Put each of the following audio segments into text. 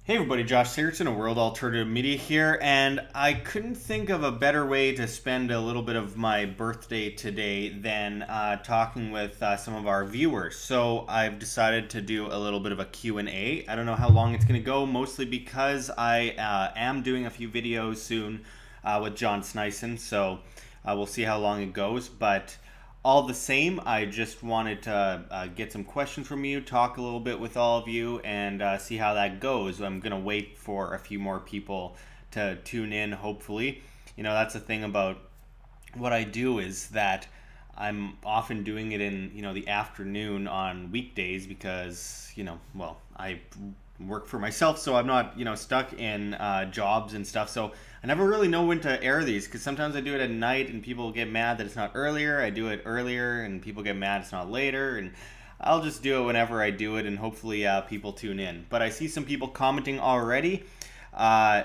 Hey everybody, Josh Sigurdson of World Alternative Media here, and I couldn't think of a better way to spend a little bit of my birthday today than talking with some of our viewers. So I've decided to do a little bit of a Q&A. I don't know how long it's going to go, mostly because I am doing a few videos soon with John Snyson, so we'll see how long it goes, but all the same, I just wanted to get some questions from you, talk a little bit with all of you, and see how that goes. I'm going to wait for a few more people to tune in, hopefully. That's the thing about what I do is that I'm often doing it in, the afternoon on weekdays because, well, I work for myself, so I'm not, stuck in jobs and stuff. So I never really know when to air these because sometimes I do it at night and people get mad that it's not earlier. I do it earlier and people get mad it's not later. And I'll just do it whenever I do it and hopefully people tune in. But I see some people commenting already. Uh,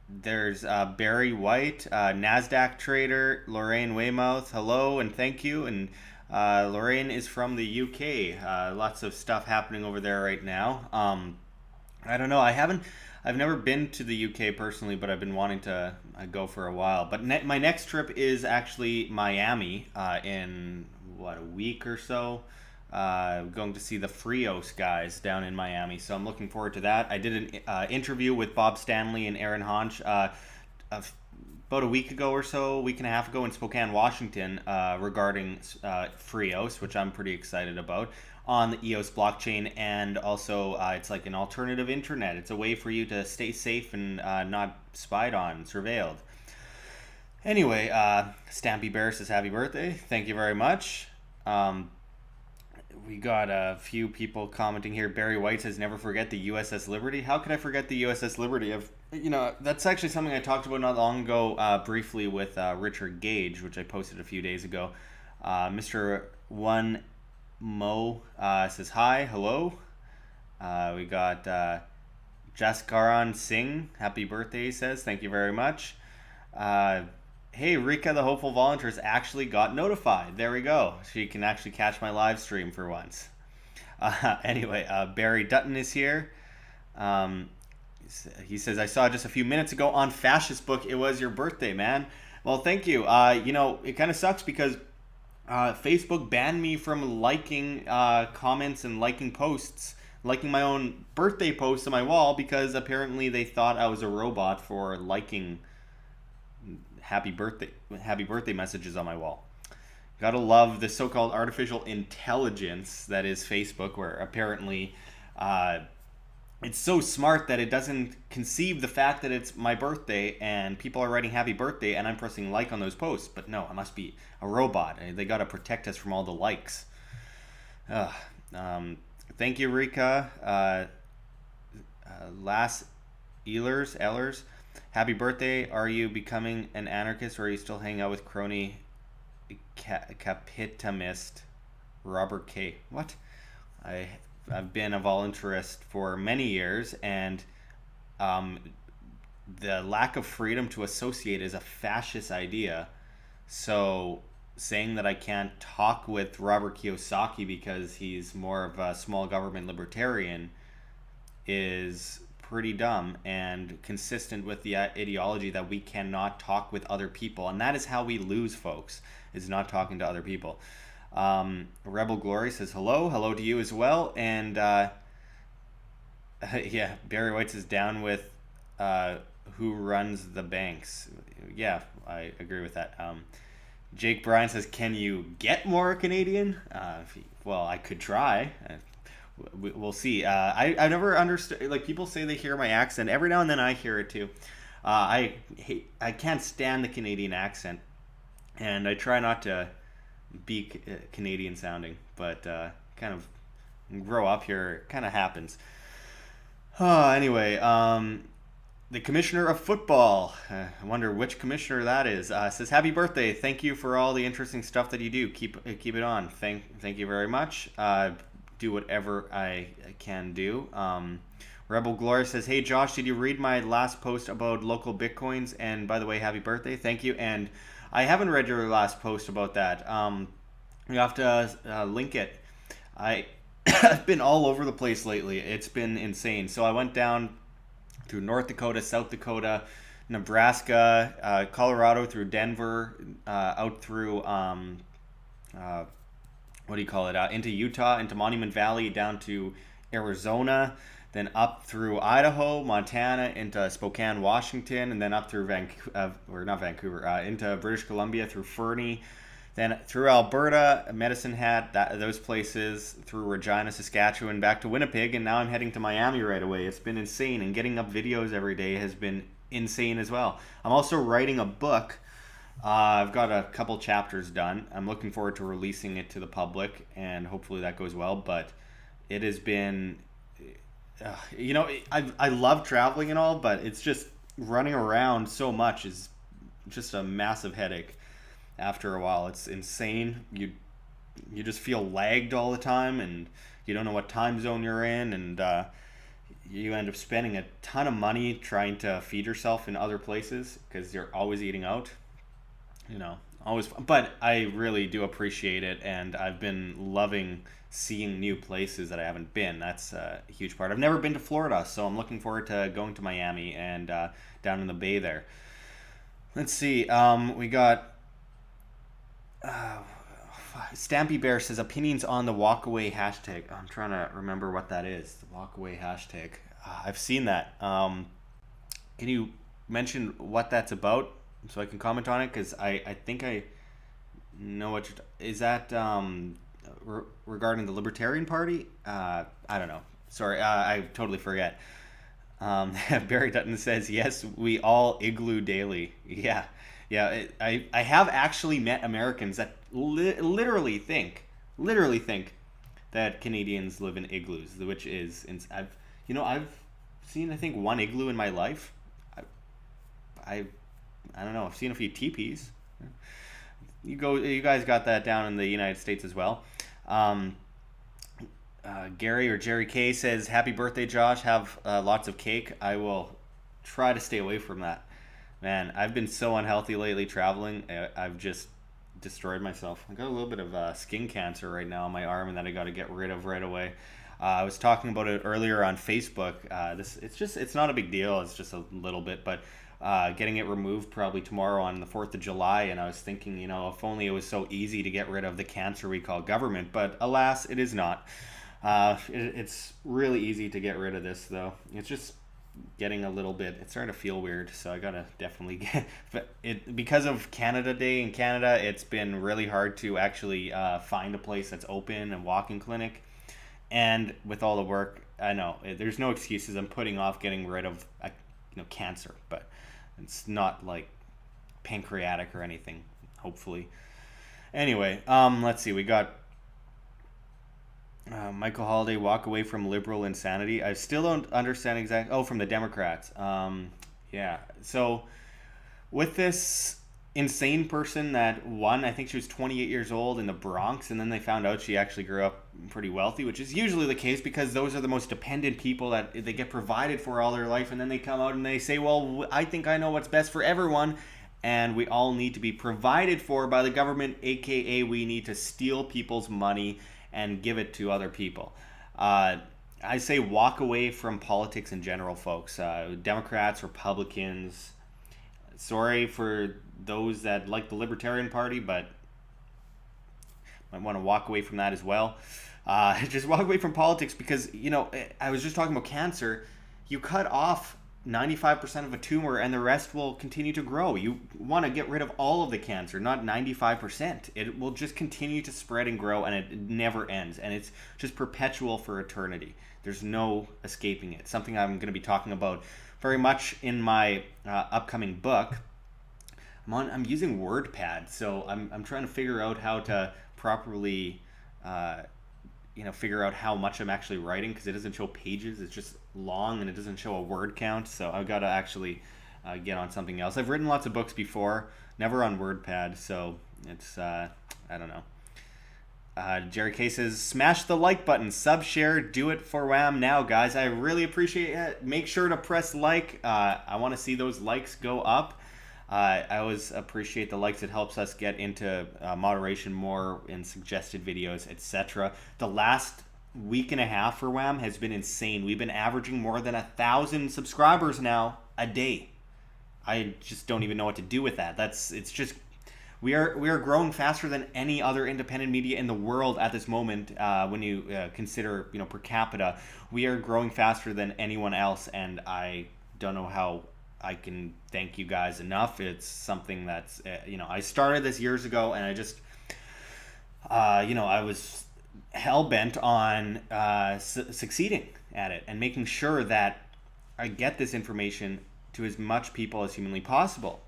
there's Barry White, NASDAQ trader, Lorraine Weymouth, hello and thank you. And Lorraine is from the UK. Lots of stuff happening over there right now. I don't know. I've never been to the UK personally, but I've been wanting to go for a while. But my next trip is actually Miami in what, a week or so. Going to see the Frios guys down in Miami, so I'm looking forward to that. I did an interview with Bob Stanley and Aaron Honch about a week ago or so, a week and a half ago in Spokane, Washington, regarding Frios, which I'm pretty excited about, on the EOS blockchain. And also, it's like an alternative internet. It's a way for you to stay safe and not spied on, surveilled. Anyway, Stampy Bear says happy birthday. Thank you very much. We got a few people commenting here. Barry White says, "Never forget the USS Liberty." How could I forget the USS Liberty? That's actually something I talked about not long ago, briefly with Richard Gage, which I posted a few days ago. Mr. One Mo says hi, hello. We got Jaskaran Singh, happy birthday, he says. Thank you very much. Hey, Rika, the hopeful volunteer, has actually got notified. There we go. She can actually catch my live stream for once. Anyway, Barry Dutton is here. He says, I saw just a few minutes ago on Fascist Book, it was your birthday, man. Well, thank you. It kind of sucks because Facebook banned me from liking comments and liking posts, liking my own birthday posts on my wall because apparently they thought I was a robot for liking happy birthday messages on my wall. Gotta love the so-called artificial intelligence that is Facebook, where apparently it's so smart that it doesn't conceive the fact that it's my birthday and people are writing happy birthday and I'm pressing like on those posts. But no, I must be a robot. They gotta protect us from all the likes. Thank you, Rika. Last Ehlers. Happy birthday. Are you becoming an anarchist or are you still hanging out with crony capitalist Robert K? What? I've been a voluntarist for many years, and the lack of freedom to associate is a fascist idea. So saying that I can't talk with Robert Kiyosaki because he's more of a small government libertarian is pretty dumb and consistent with the ideology that we cannot talk with other people, and that is how we lose, folks, is not talking to other people. Rebel Glory says hello to you as well. And yeah, Barry White is down with who runs the banks. Yeah, I agree with that. Jake Bryan says, can you get more Canadian? Well, I could try. We'll see. I never understood, like, people say they hear my accent. Every now and then I hear it too. I can't stand the Canadian accent, and I try not to be Canadian sounding, but kind of grow up here, it kind of happens. Anyway, the commissioner of football, I wonder which commissioner that is, says happy birthday. Thank you for all the interesting stuff that you do. Keep it on. Thank you very much. Do whatever I can do. Rebel Glory says, hey Josh, did you read my last post about local bitcoins? And by the way, happy birthday. Thank you. And I haven't read your last post about that. You have to link it. I've been all over the place lately. It's been insane. So I went down through North Dakota, South Dakota, Nebraska, Colorado, through Denver, out through what do you call it? Into Utah, into Monument Valley, down to Arizona, then up through Idaho, Montana, into Spokane, Washington, and then up through into British Columbia through Fernie, then through Alberta, Medicine Hat, those places, through Regina, Saskatchewan, back to Winnipeg, and now I'm heading to Miami right away. It's been insane, and getting up videos every day has been insane as well. I'm also writing a book. I've got a couple chapters done. I'm looking forward to releasing it to the public, and hopefully that goes well. But it has been, I love traveling and all, but it's just running around so much is just a massive headache. After a while, it's insane. You just feel lagged all the time, and you don't know what time zone you're in, and you end up spending a ton of money trying to feed yourself in other places because you're always eating out. Always. But I really do appreciate it, and I've been loving seeing new places that I haven't been. That's a huge part. I've never been to Florida, so I'm looking forward to going to Miami and down in the Bay there. Let's see. We got Stampy Bear says opinions on the walkaway hashtag. I'm trying to remember what that is. The walkaway hashtag. I've seen that. Can you mention what that's about so I can comment on it? Because I think I know what is that regarding the Libertarian Party? I don't know. Sorry, I totally forget. Barry Dutton says, yes, we all igloo daily. Yeah. I have actually met Americans that literally think that Canadians live in igloos, which is I've seen I think one igloo in my life. I don't know. I've seen a few teepees. You guys got that down in the United States as well. Gary or Jerry K says, happy birthday, Josh. Have lots of cake. I will try to stay away from that. Man, I've been so unhealthy lately traveling. I've just destroyed myself. I got a little bit of skin cancer right now on my arm, and that I got to get rid of right away. I was talking about it earlier on Facebook. It's not a big deal. It's just a little bit, but getting it removed probably tomorrow on the 4th of July. And I was thinking, if only it was so easy to get rid of the cancer we call government. But alas, it is not. It's really easy to get rid of this, though. It's just getting a little bit, it's starting to feel weird, so I gotta definitely get it. Because of Canada Day in Canada, it's been really hard to actually find a place that's open and walk-in clinic, and with all the work, I know there's no excuses. I'm putting off getting rid of cancer, but it's not like pancreatic or anything, hopefully. Anyway, let's see, we got Michael Holiday, walk away from liberal insanity. I still don't understand exactly. Oh, from the Democrats. Yeah. So with this insane person that won, I think she was 28 years old in the Bronx, and then they found out she actually grew up pretty wealthy, which is usually the case because those are the most dependent people that they get provided for all their life, and then they come out and they say, well, I think I know what's best for everyone, and we all need to be provided for by the government, aka we need to steal people's money and give it to other people. I say walk away from politics in general, folks. Democrats, Republicans. Sorry for those that like the Libertarian Party, but might want to walk away from that as well. Just walk away from politics because, I was just talking about cancer. You cut off 95% of a tumor and the rest will continue to grow. You want to get rid of all of the cancer, not 95%. It will just continue to spread and grow, and it never ends, and it's just perpetual for eternity. There's no escaping it. Something I'm going to be talking about very much in my upcoming book. I'm using WordPad, so I'm trying to figure out how to properly figure out how much I'm actually writing, because it doesn't show pages. It's just long and it doesn't show a word count, so I've got to actually get on something else. I've written lots of books before, never on WordPad, so it's I don't know. Jerry K says, smash the like button, sub, share, do it for Wham now, guys. I really appreciate it. Make sure to press like. I want to see those likes go up. I always appreciate the likes. It helps us get into moderation more in suggested videos, etc. The last week and a half for Wham has been insane. We've been averaging more than 1,000 subscribers now a day. I just don't even know what to do with that. It's just we are growing faster than any other independent media in the world at this moment. When you consider per capita, we are growing faster than anyone else, and I don't know how I can thank you guys enough. It's something that's I started this years ago, and I just I was hell bent on succeeding at it and making sure that I get this information to as much people as humanly possible,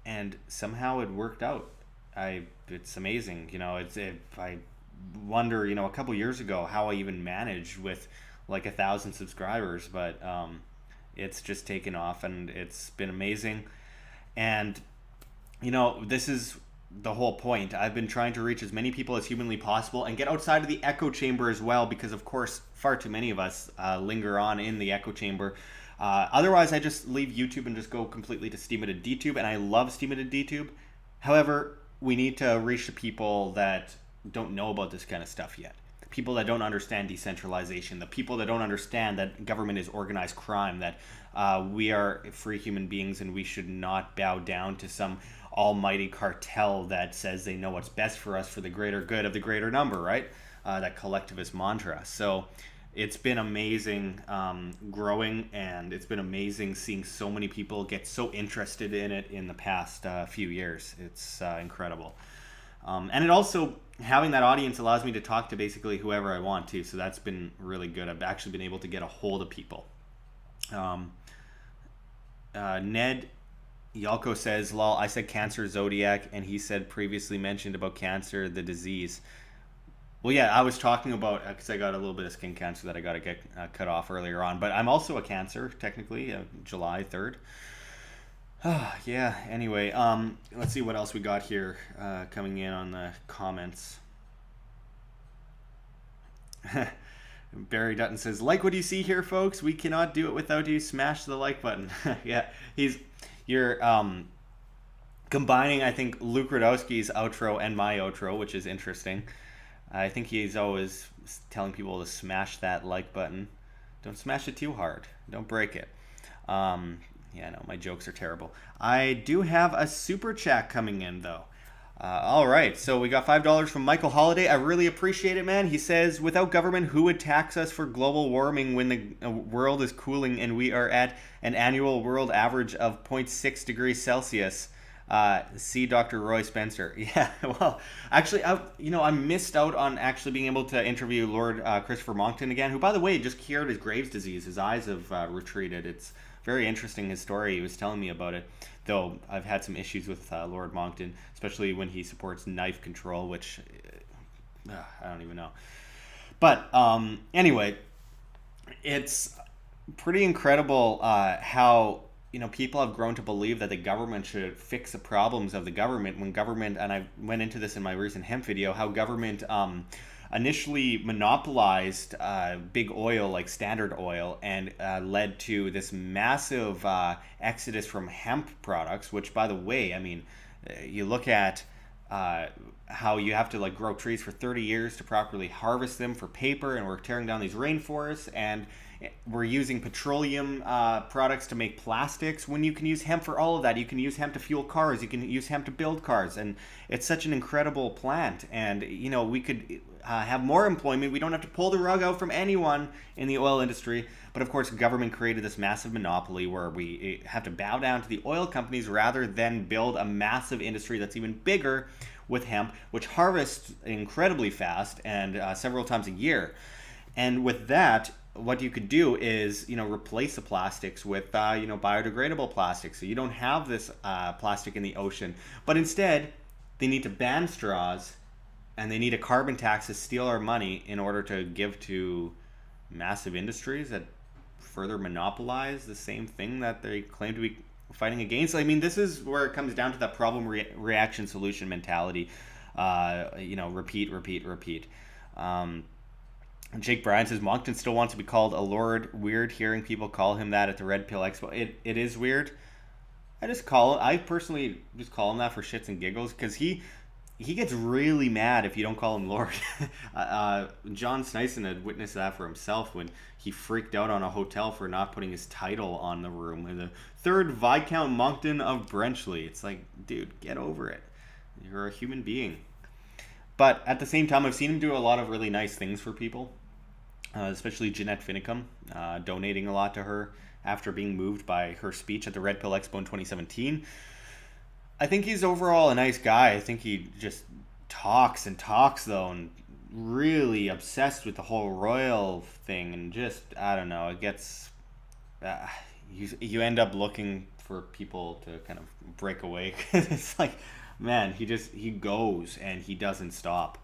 and somehow it worked out. It's amazing. I wonder, a couple years ago how I even managed with like 1,000 subscribers, but it's just taken off and it's been amazing. And this is the whole point. I've been trying to reach as many people as humanly possible and get outside of the echo chamber as well, because of course far too many of us linger on in the echo chamber. Otherwise I just leave YouTube and just go completely to STEEMIT and DTube, and I love STEEMIT and DTube. However, we need to reach the people that don't know about this kind of stuff yet. People that don't understand decentralization, the people that don't understand that government is organized crime, that we are free human beings and we should not bow down to some almighty cartel that says they know what's best for us for the greater good of the greater number, right? That collectivist mantra. So it's been amazing growing, and it's been amazing seeing so many people get so interested in it in the past few years. It's incredible. And it also, having that audience allows me to talk to basically whoever I want to. So that's been really good. I've actually been able to get a hold of people. Ned Yalko says, lol, I said cancer zodiac, and he said previously mentioned about cancer, the disease. Well, yeah, I was talking about, because I got a little bit of skin cancer that I got to get cut off earlier on. But I'm also a Cancer, technically, July 3rd. Yeah, anyway, let's see what else we got here coming in on the comments. Barry Dutton says, like what you see here, folks. We cannot do it without you. Smash the like button. Yeah, you're combining, I think, Luke Radowski's outro and my outro, which is interesting. I think he's always telling people to smash that like button. Don't smash it too hard. Don't break it. Yeah, no, my jokes are terrible. I do have a super chat coming in, though. All right, so we got $5 from Michael Holiday. I really appreciate it, man. He says, without government, who would tax us for global warming when the world is cooling and we are at an annual world average of 0.6 degrees Celsius? See Dr. Roy Spencer. Yeah, well, actually, I missed out on actually being able to interview Lord Christopher Monckton again, who, by the way, just cured his Graves' disease. His eyes have retreated. It's very interesting, his story. He was telling me about it, though I've had some issues with Lord Monckton, especially when he supports knife control, which I don't even know. But anyway, it's pretty incredible how people have grown to believe that the government should fix the problems of the government, when government, and I went into this in my recent hemp video, how government initially monopolized big oil like Standard Oil, and led to this massive exodus from hemp products, which, by the way, I mean, you look at how you have to grow trees for 30 years to properly harvest them for paper, and we're tearing down these rainforests, and we're using petroleum products to make plastics, when you can use hemp for all of that. You can use hemp to fuel cars. You can use hemp to build cars. And it's such an incredible plant. And, we could have more employment. We don't have to pull the rug out from anyone in the oil industry. But, of course, government created this massive monopoly where we have to bow down to the oil companies rather than build a massive industry that's even bigger with hemp, which harvests incredibly fast and several times a year. And with that, what you could do is, replace the plastics with, biodegradable plastics. So you don't have this plastic in the ocean. But instead, they need to ban straws, and they need a carbon tax to steal our money in order to give to massive industries that further monopolize the same thing that they claim to be fighting against. I mean, this is where it comes down to that problem reaction solution mentality. Repeat. Jake Bryan says, Moncton still wants to be called a lord. Weird hearing people call him that at the Red Pill Expo. It is weird. I personally just call him that for shits and giggles, because he he gets really mad if you don't call him Lord. John Snyson had witnessed that for himself when he freaked out on a hotel for not putting his title on the room. The third Viscount Moncton of Brenchley. It's like, dude, get over it. You're a human being. But at the same time, I've seen him do a lot of really nice things for people, especially Jeanette Finicum, donating a lot to her after being moved by her speech at the Red Pill Expo in 2017. I think he's overall a nice guy. I think he just talks and talks, though, and really obsessed with the whole royal thing. And just, I don't know, it gets... you end up looking for people to kind of break away. It's like, man, he goes and he doesn't stop.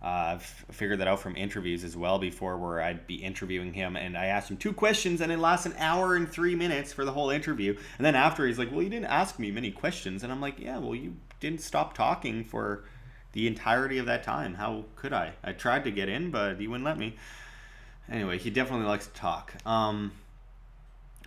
I've figured that out from interviews as well before, where I'd be interviewing him and I asked him 2 questions and it lasts an hour and 3 minutes for the whole interview. And then after he's like, well, you didn't ask me many questions. And I'm like, yeah, well, you didn't stop talking for the entirety of that time. How could I? I tried to get in, but you wouldn't let me. Anyway, he definitely likes to talk.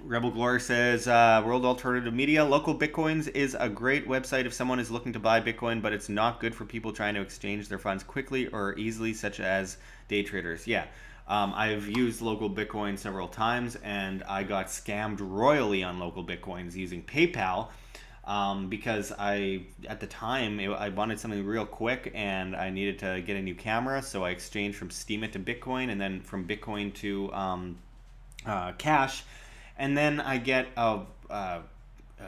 Rebel Glory says, World Alternative Media, Local Bitcoins is a great website if someone is looking to buy Bitcoin, but it's not good for people trying to exchange their funds quickly or easily, such as day traders. Yeah, I've used Local Bitcoin several times, and I got scammed royally on Local Bitcoins using PayPal, because at the time, I wanted something real quick, and I needed to get a new camera, so I exchanged from STEEMIT to Bitcoin, and then from Bitcoin to cash. And then I get a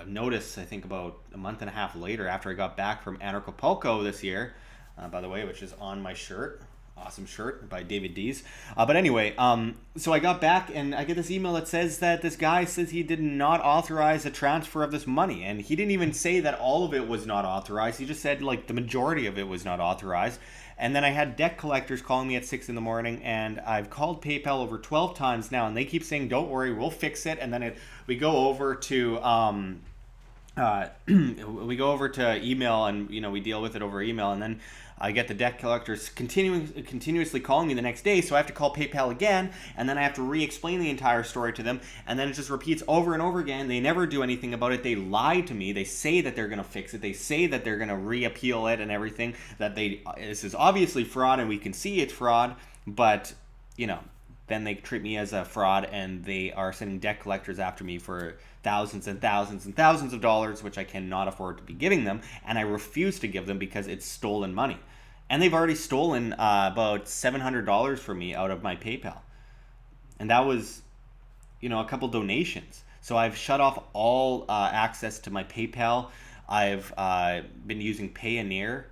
notice, I think about a month and a half later, after I got back from Acapulco this year, by the way, which is on my shirt. Awesome shirt by David Dees. But anyway, so I got back and I get this email that says that this guy says he did not authorize a transfer of this money. And he didn't even say that all of it was not authorized. He just said like the majority of it was not authorized. And then I had debt collectors calling me at 6 in the morning, and I've called PayPal over 12 times now, and they keep saying, don't worry, we'll fix it. And then we go over to email, and we deal with it over email, and then I get the debt collectors continuously calling me the next day, so I have to call PayPal again, and then I have to re-explain the entire story to them, and then it just repeats over and over again. They never do anything about it. They lie to me. They say that they're going to fix it. They say that they're going to re-appeal it and everything, that this is obviously fraud, and we can see it's fraud, but, then they treat me as a fraud, and they are sending debt collectors after me for thousands and thousands and thousands of dollars, which I cannot afford to be giving them, and I refuse to give them because it's stolen money. And they've already stolen about $700 from me out of my PayPal. And that was, a couple donations. So I've shut off all access to my PayPal. I've been using Payoneer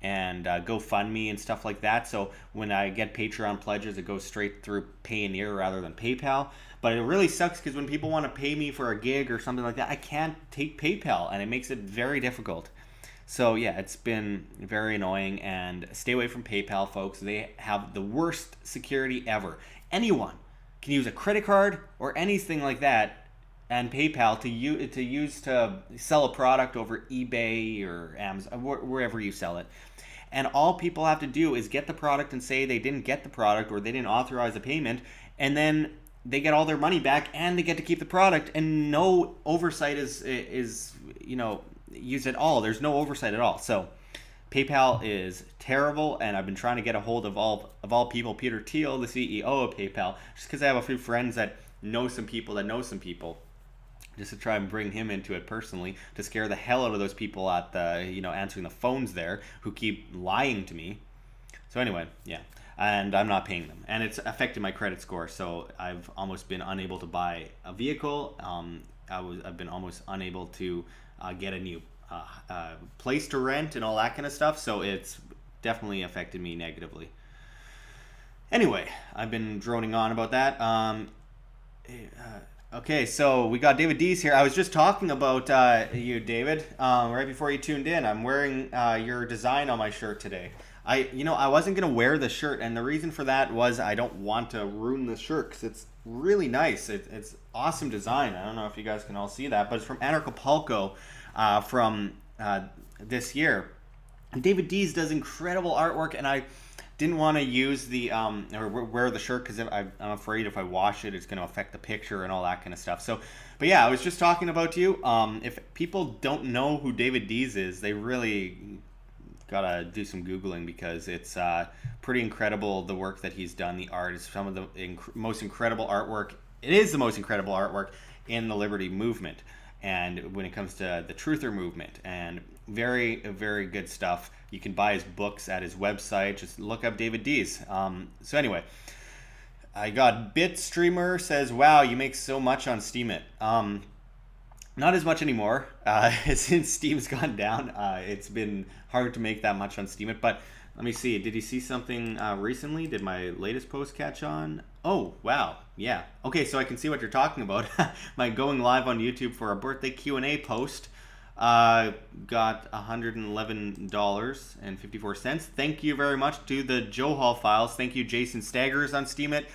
and GoFundMe and stuff like that. So when I get Patreon pledges, it goes straight through Payoneer rather than PayPal. But it really sucks because when people want to pay me for a gig or something like that, I can't take PayPal, and it makes it very difficult. So yeah, it's been very annoying, and stay away from PayPal, folks. They have the worst security ever. Anyone can use a credit card or anything like that and PayPal to use to sell a product over eBay or Amazon, wherever you sell it. And all people have to do is get the product and say they didn't get the product or they didn't authorize the payment, and then they get all their money back and they get to keep the product, and no oversight is used at all. There's no oversight at all. So PayPal is terrible, and I've been trying to get a hold of all people, Peter Thiel, the CEO of PayPal, just because I have a few friends that know some people, just to try and bring him into it personally, to scare the hell out of those people at the, answering the phones there, who keep lying to me. So anyway, yeah, and I'm not paying them, and it's affected my credit score. So I've almost been unable to buy a vehicle. I've been almost unable to get a new place to rent and all that kind of stuff. So it's definitely affected me negatively. Anyway, I've been droning on about that. Okay, so we got David Dees here. I was just talking about you, David, right before you tuned in. I'm wearing your design on my shirt today. I wasn't going to wear the shirt, and the reason for that was I don't want to ruin the shirt because it's really nice. It's awesome design. I don't know if you guys can all see that, but it's from Acapulco from this year. And David Dees does incredible artwork, and I didn't want to use the or wear the shirt because I'm afraid if I wash it, it's going to affect the picture and all that kind of stuff. So, but yeah, I was just talking about you. If people don't know who David Dees is, they really gotta do some Googling because it's pretty incredible the work that he's done. The art is some of the most incredible artwork. It is the most incredible artwork in the Liberty movement, and when it comes to the Truther movement, and very, very good stuff. You can buy his books at his website. Just look up David Dees. So anyway, I got Bitstreamer says, "Wow, you make so much on STEEMIT." Not as much anymore since Steam's gone down. It's been hard to make that much on STEEMIT, but let me see. Did you see something recently? Did my latest post catch on? Oh, wow. Yeah. Okay, so I can see what you're talking about. My going live on YouTube for a birthday Q&A post got $111.54. Thank you very much to the Joe Hall Files. Thank you, Jason Staggers on STEEMIT,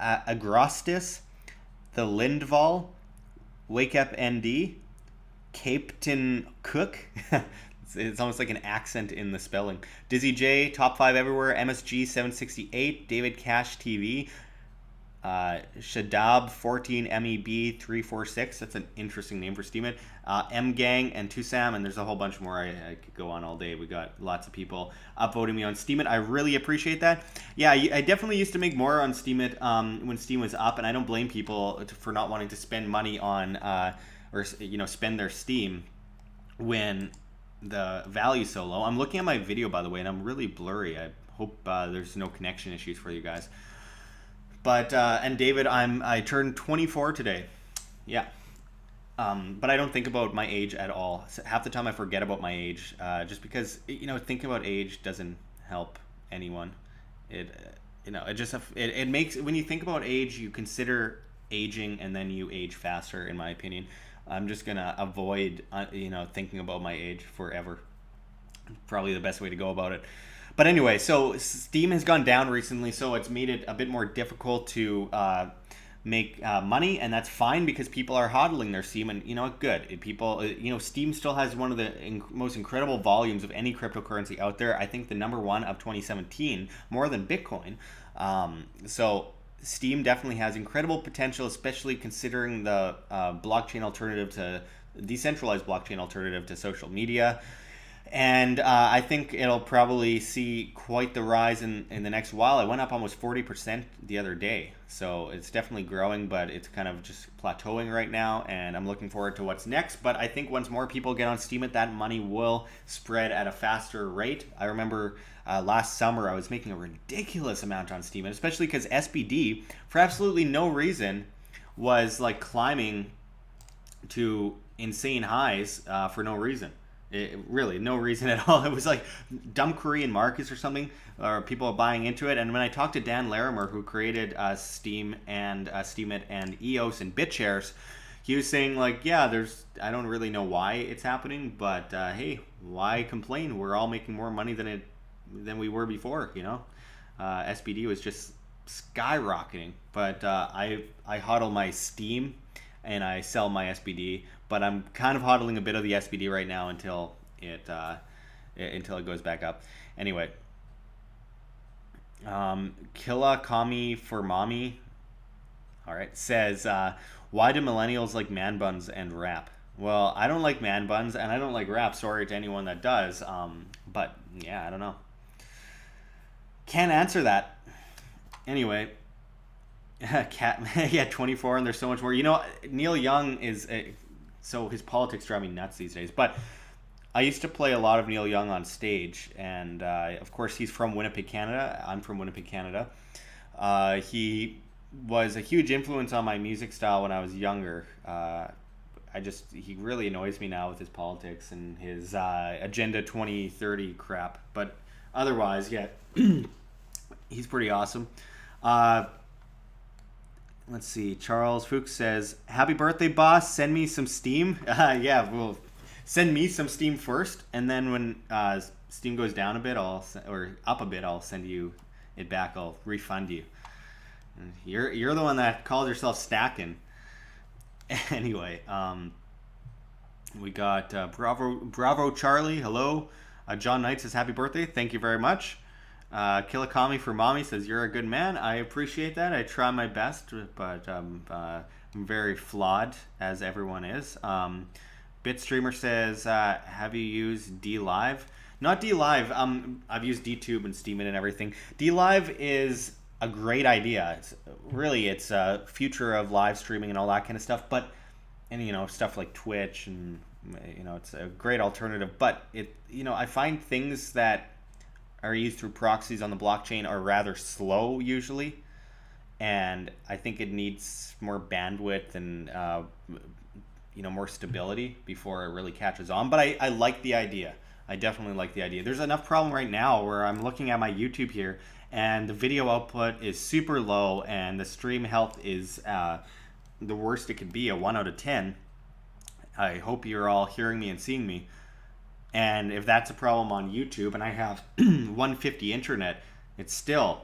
Agrostis, the Lindval, Wake Up ND, Captain Cook. It's almost like an accent in the spelling. Dizzy J, Top 5 Everywhere, MSG 768, David Cash TV, Shadab 14 MEB 346. That's an interesting name for STEEMIT. M Gang and Tusam, and there's a whole bunch more. I could go on all day. We got lots of people upvoting me on STEEMIT. I really appreciate that. Yeah, I definitely used to make more on STEEMIT when Steam was up, and I don't blame people for not wanting to spend money on or spend their Steam when the value's so low. I'm looking at my video, by the way, and I'm really blurry. I hope there's no connection issues for you guys. But and David, I turned 24 today. Yeah. But I don't think about my age at all. Half the time I forget about my age, just because thinking about age doesn't help anyone. It makes, when you think about age, you consider aging, and then you age faster. In my opinion, I'm just gonna avoid thinking about my age forever. Probably the best way to go about it. But anyway, so Steam has gone down recently, so it's made it a bit more difficult to make money, and that's fine because people are hodling their Steam, and good. People, Steam still has one of the most incredible volumes of any cryptocurrency out there. I think the number one of 2017, more than Bitcoin. So Steam definitely has incredible potential, especially considering the decentralized blockchain alternative to social media. And I think it'll probably see quite the rise in the next while. It went up almost 40% the other day. So it's definitely growing, but it's kind of just plateauing right now. And I'm looking forward to what's next. But I think once more people get on STEEMIT, that money will spread at a faster rate. I remember last summer I was making a ridiculous amount on STEEMIT, especially because SBD, for absolutely no reason, was like climbing to insane highs for no reason. Really, no reason at all. It was like dumb Korean markets or something, or people are buying into it. And when I talked to Dan Larimer, who created Steam and STEEMIT and EOS and BitShares, he was saying like, yeah, I don't really know why it's happening, but hey, why complain? We're all making more money than we were before. SBD was just skyrocketing. But I hodl my Steam and I sell my SBD. But I'm kind of hodling a bit of the SBD right now until it goes back up. Anyway, Killa Kami for Mommy, all right, says, why do millennials like man buns and rap? Well, I don't like man buns and I don't like rap. Sorry to anyone that does. But yeah, I don't know. Can't answer that. Anyway. Yeah, 24, and there's so much more. Neil Young is so his politics drive me nuts these days. But I used to play a lot of Neil Young on stage, and of course he's from Winnipeg, Canada. I'm from Winnipeg, Canada. He was a huge influence on my music style when I was younger. He really annoys me now with his politics and his Agenda 2030 crap. But otherwise, yeah, he's pretty awesome. Let's see. Charles Fuchs says, happy birthday, boss. Send me some Steam. Yeah, well, send me some Steam first. And then when Steam goes down a bit, or up a bit, I'll send you it back. I'll refund you. You're the one that calls yourself stacking. Anyway, we got Bravo Charlie. Hello. John Knight says, happy birthday. Thank you very much. Kilakami for Mommy says, you're a good man. I appreciate that. I try my best, but I'm very flawed, as everyone is. Bitstreamer says, have you used DLive? Not DLive. I've used DTube and STEEMIT and everything. DLive is a great idea. It's a future of live streaming and all that kind of stuff. But and stuff like Twitch and it's a great alternative. But I find things that are used through proxies on the blockchain are rather slow usually, and I think it needs more bandwidth and more stability before it really catches on. But I like the idea. I definitely like the idea. There's enough problem right now where I'm looking at my YouTube here, and the video output is super low, and the stream health is the worst it could be, a 1 out of 10. I hope you're all hearing me and seeing me. And if that's a problem on YouTube, and I have 150 internet, it's still,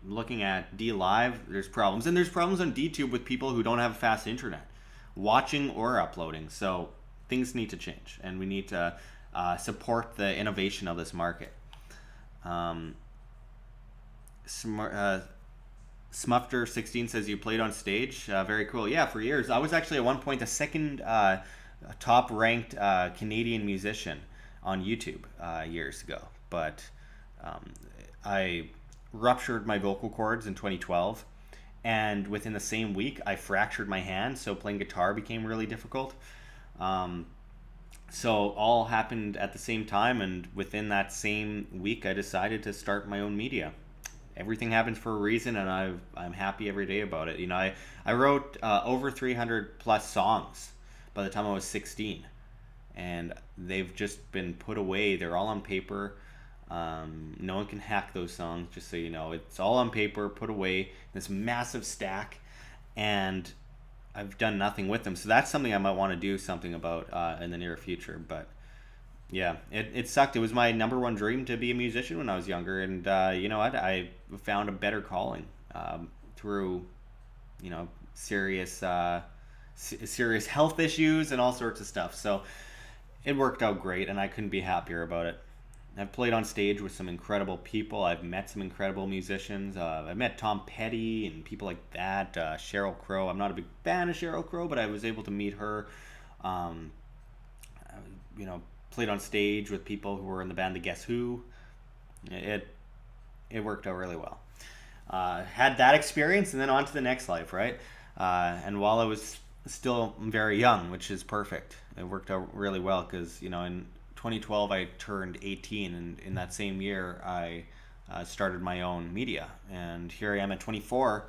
looking at DLive, there's problems. And there's problems on DTube with people who don't have fast internet, watching or uploading. So things need to change, and we need to support the innovation of this market. Smufter16 says you played on stage. Very cool. Yeah, for years. I was actually at one point the second top ranked Canadian musician on YouTube years ago. But I ruptured my vocal cords in 2012. And within the same week, I fractured my hand. So playing guitar became really difficult. So all happened at the same time. And within that same week, I decided to start my own media. Everything happens for a reason, and I'm happy every day about it. I wrote over 300 plus songs by the time I was 16, and they've just been put away. They're all on paper. No one can hack those songs, just so you know. It's all on paper, put away in this massive stack, and I've done nothing with them. So that's something I might want to do something about in the near future. But yeah, it sucked. It was my number one dream to be a musician when I was younger, and you know what? I found a better calling through, serious health issues and all sorts of stuff. So it worked out great, and I couldn't be happier about it. I've played on stage with some incredible people. I've met some incredible musicians. I met Tom Petty and people like that. Sheryl Crow. I'm not a big fan of Sheryl Crow, but I was able to meet her. Played on stage with people who were in the band The Guess Who. It worked out really well. Had that experience, and then on to the next life, right? And while I was still very young, which is perfect, it worked out really well because, in 2012 I turned 18, and in that same year I started my own media, and here I am at 24,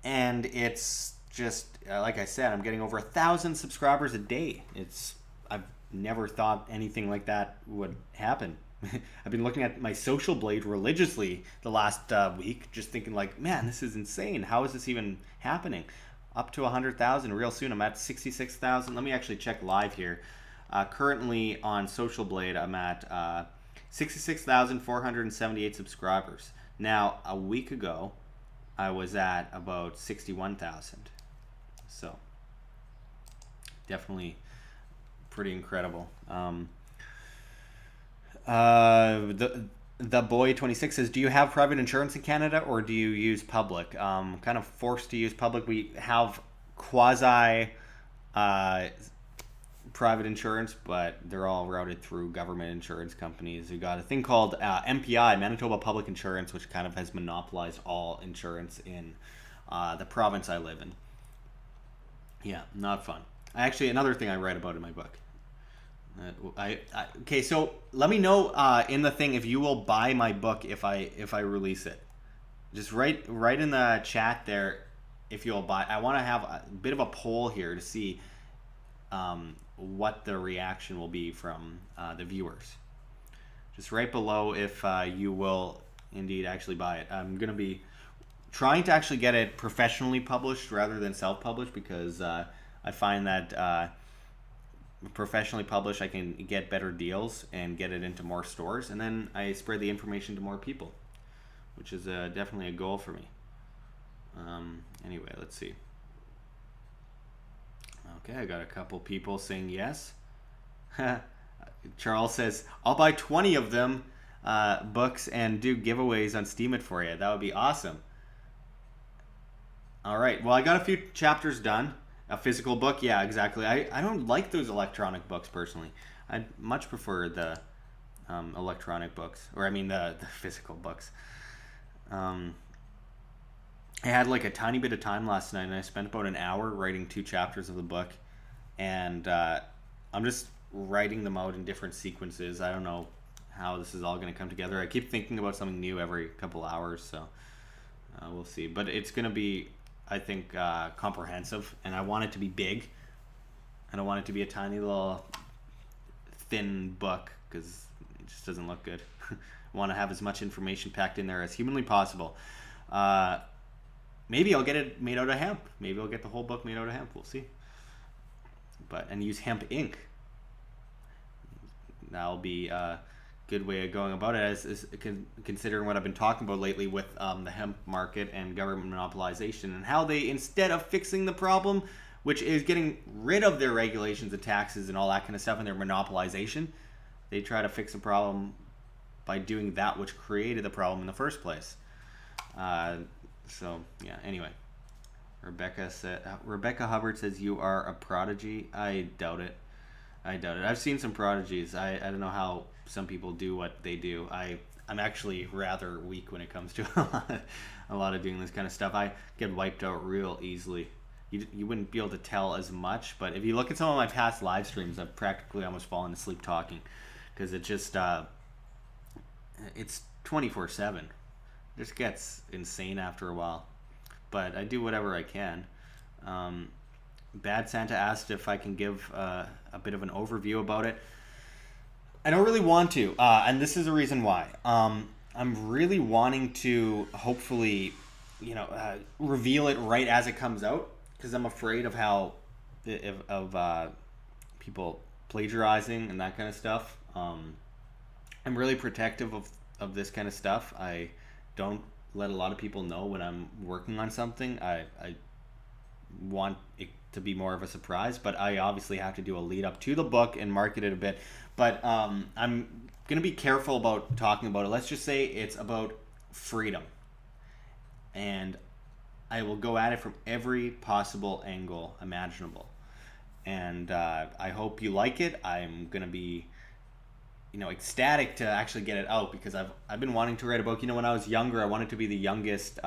and it's just like I said, I'm getting over 1,000 subscribers a day. I've never thought anything like that would happen. I've been looking at my Social Blade religiously the last week, just thinking like, man, this is insane. How is this even happening? Up to 100,000 real soon. I'm at 66,000. Let me actually check live here. Currently on Social Blade, I'm at 66,478 subscribers. Now, a week ago, I was at about 61,000. So, definitely pretty incredible. The boy 26 says, do you have private insurance in Canada, or do you use public? Kind of forced to use public. We have quasi private insurance, but they're all routed through government insurance companies. We got a thing called MPI, Manitoba Public Insurance, which kind of has monopolized all insurance in the province I live in. Yeah, not fun. Actually, another thing I write about in my book. Okay, so let me know in the thing if you will buy my book if I release it. Just write in the chat there if you'll buy. I want to have a bit of a poll here to see what the reaction will be from the viewers. Just right below if you will indeed actually buy it. I'm going to be trying to actually get it professionally published rather than self-published, because I find that professionally published, I can get better deals and get it into more stores, and then I spread the information to more people, which is definitely a goal for me. Anyway, let's see. Okay, I got a couple people saying yes. Charles says, I'll buy 20 of them books and do giveaways on STEEMIT for you. That would be awesome. All right, well, I got a few chapters done. A physical book, yeah, exactly. I don't like those electronic books personally. I much prefer the electronic books, or I mean the physical books. Um, I had like a tiny bit of time last night, and I spent about an hour writing 2 chapters of the book, and I'm just writing them out in different sequences. I don't know how this is all going to come together. I keep thinking about something new every couple hours, so we'll see. But it's going to be, I think, comprehensive, and I want it to be big. I don't want it to be a tiny little thin book because it just doesn't look good. I want to have as much information packed in there as humanly possible. Maybe I'll get it made out of hemp. Maybe I'll get the whole book made out of hemp. We'll see. And use hemp ink. That'll be a good way of going about it, as considering what I've been talking about lately with the hemp market and government monopolization, and how they, instead of fixing the problem, which is getting rid of their regulations and taxes and all that kind of stuff and their monopolization, they try to fix the problem by doing that which created the problem in the first place. So yeah. Anyway, Rebecca Hubbard says you are a prodigy. I doubt it. I've seen some prodigies. I don't know how some people do what they do. I'm actually rather weak when it comes to a lot of doing this kind of stuff. I get wiped out real easily. You wouldn't be able to tell as much, but if you look at some of my past live streams, I've practically almost fallen asleep talking, because it just it's 24/7. It just gets insane after a while, but I do whatever I can. Bad Santa asked if I can give a bit of an overview about it. I don't really want to, and this is the reason why. I'm really wanting to hopefully, reveal it right as it comes out, because I'm afraid of how of people plagiarizing and that kind of stuff. I'm really protective of this kind of stuff. I don't let a lot of people know when I'm working on something. I want it to be more of a surprise, but I obviously have to do a lead up to the book and market it a bit. But I'm going to be careful about talking about it. Let's just say it's about freedom, and I will go at it from every possible angle imaginable. And I hope you like it. I'm going to be ecstatic to actually get it out, because I've been wanting to write a book. When I was younger, I wanted to be the youngest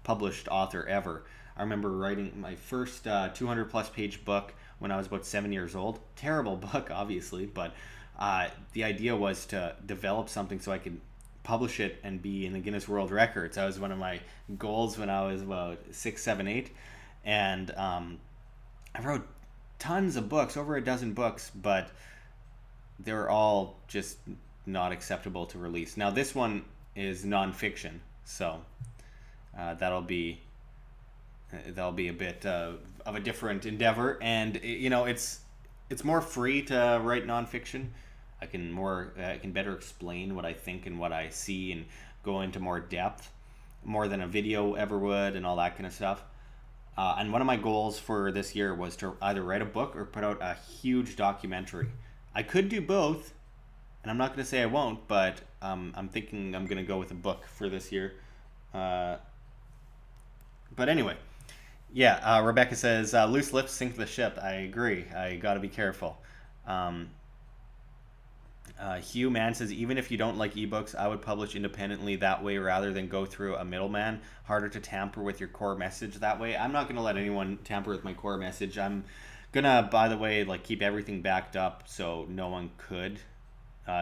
published author ever. I remember writing my first 200 plus page book when I was about 7 years old. Terrible book, obviously, but the idea was to develop something so I could publish it and be in the Guinness World Records. That was one of my goals when I was about 6, 7, 8. And I wrote tons of books, over a dozen books, but they were all just not acceptable to release. Now this one is nonfiction, so that'll be a bit of a different endeavor, and it's more free to write nonfiction. I can better explain what I think and what I see, and go into more depth, more than a video ever would, and all that kind of stuff. And one of my goals for this year was to either write a book or put out a huge documentary. I could do both, and I'm not going to say I won't, but I'm thinking I'm going to go with a book for this year. But anyway, yeah, Rebecca says, loose lips sink the ship. I agree. I got to be careful. Hugh Mann says, even if you don't like ebooks, I would publish independently that way rather than go through a middleman. Harder to tamper with your core message that way. I'm not going to let anyone tamper with my core message. I'm gonna, by the way, keep everything backed up so no one could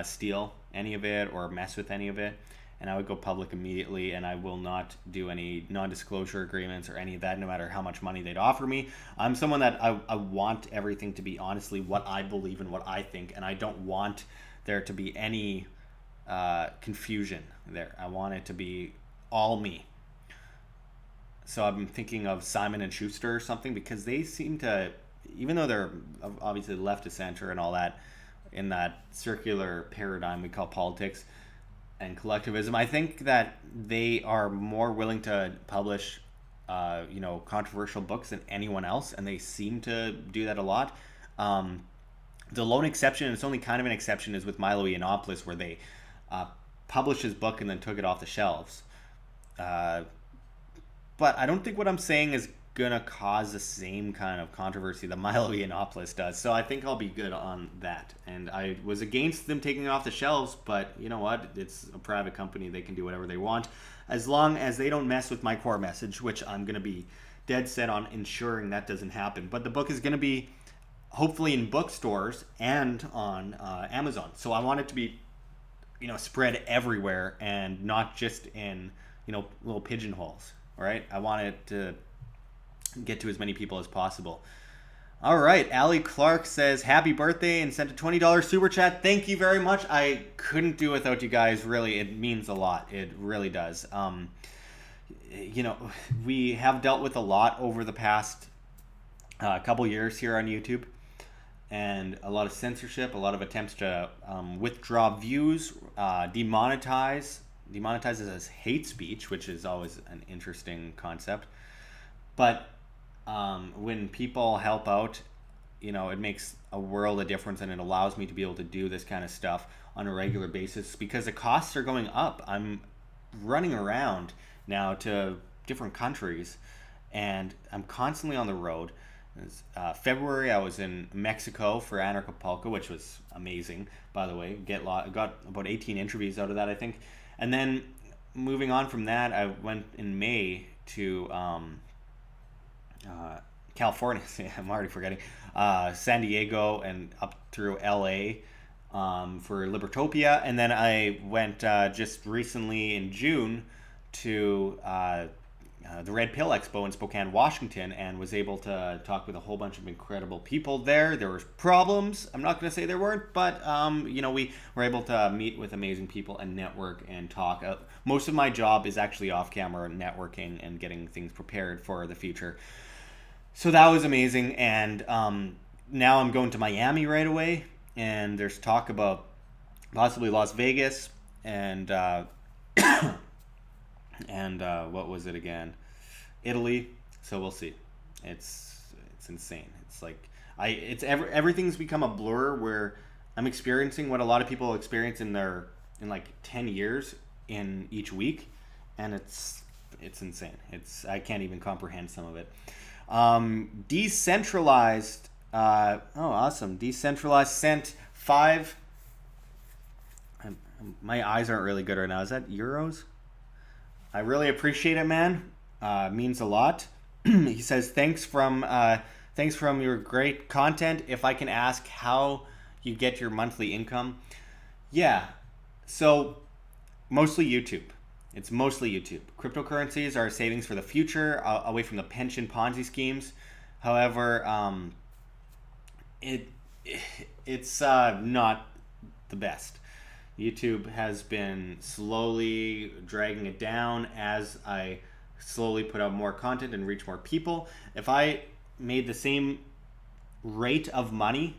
steal any of it or mess with any of it. And I would go public immediately, and I will not do any non-disclosure agreements or any of that, no matter how much money they'd offer me. I'm someone that I want everything to be honestly what I believe and what I think, and I don't want there to be any confusion there. I want it to be all me. So I'm thinking of Simon & Schuster or something, because they seem to, even though they're obviously left of center and all that, in that circular paradigm we call politics and collectivism, I think that they are more willing to publish controversial books than anyone else, and they seem to do that a lot. The lone exception, and it's only kind of an exception, is with Milo Yiannopoulos, where they published his book and then took it off the shelves. But I don't think what I'm saying is gonna cause the same kind of controversy that Milo Yiannopoulos does. So I think I'll be good on that. And I was against them taking it off the shelves, but you know what? It's a private company. They can do whatever they want, as long as they don't mess with my core message, which I'm gonna be dead set on ensuring that doesn't happen. But the book is gonna be hopefully in bookstores and on Amazon. So I want it to be, spread everywhere and not just in, little pigeonholes. Right? I want it to get to as many people as possible. All right. Allie Clark says, happy birthday, and sent a $20 super chat. Thank you very much. I couldn't do without you guys. Really, it means a lot. It really does. We have dealt with a lot over the past couple years here on YouTube, and a lot of censorship, a lot of attempts to withdraw views, demonetizes as hate speech, which is always an interesting concept. But when people help out, it makes a world of difference, and it allows me to be able to do this kind of stuff on a regular basis because the costs are going up. I'm running around now to different countries, and I'm constantly on the road. February, I was in Mexico for Anarchapulco, which was amazing, by the way. Got about 18 interviews out of that, I think. And then moving on from that, I went in May to California. I'm already forgetting. San Diego and up through LA for Libertopia. And then I went just recently in June to the Red Pill Expo in Spokane, Washington, and was able to talk with a whole bunch of incredible people there. There was problems. I'm not going to say there weren't, but we were able to meet with amazing people and network and talk. Most of my job is actually off-camera networking and getting things prepared for the future. So that was amazing, and now I'm going to Miami right away, and there's talk about possibly Las Vegas and what was it again? Italy. So we'll see. It's insane. It's like everything's become a blur where I'm experiencing what a lot of people experience in like 10 years in each week, and it's insane. I can't even comprehend some of it. Decentralized. Awesome. Decentralized sent 5. My eyes aren't really good right now. Is that euros? I really appreciate it, man. Means a lot. He says, thanks from your great content. If I can ask how you get your monthly income. Yeah. So mostly YouTube. It's mostly YouTube. Cryptocurrencies are savings for the future, away from the pension Ponzi schemes. However, it's not the best. YouTube has been slowly dragging it down as I slowly put out more content and reach more people. If I made the same rate of money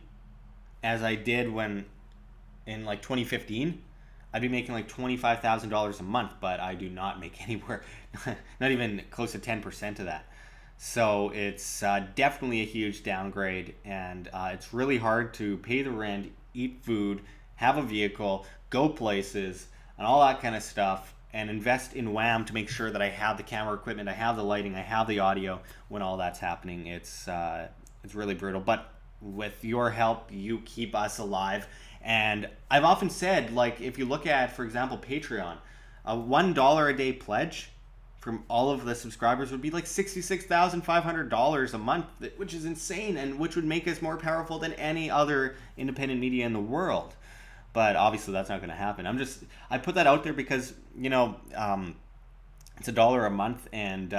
as I did when in like 2015, I'd be making like $25,000 a month, but I do not make anywhere, not even close to 10% of that. So it's definitely a huge downgrade, and it's really hard to pay the rent, eat food, have a vehicle, go places, and all that kind of stuff, and invest in WAM to make sure that I have the camera equipment, I have the lighting, I have the audio when all that's happening. It's really brutal, but with your help, you keep us alive. And I've often said, like, if you look at, for example, Patreon, a $1 a day pledge from all of the subscribers would be like $66,500 a month, which is insane, and which would make us more powerful than any other independent media in the world. But obviously that's not going to happen. I put that out there because, it's $1 a month, and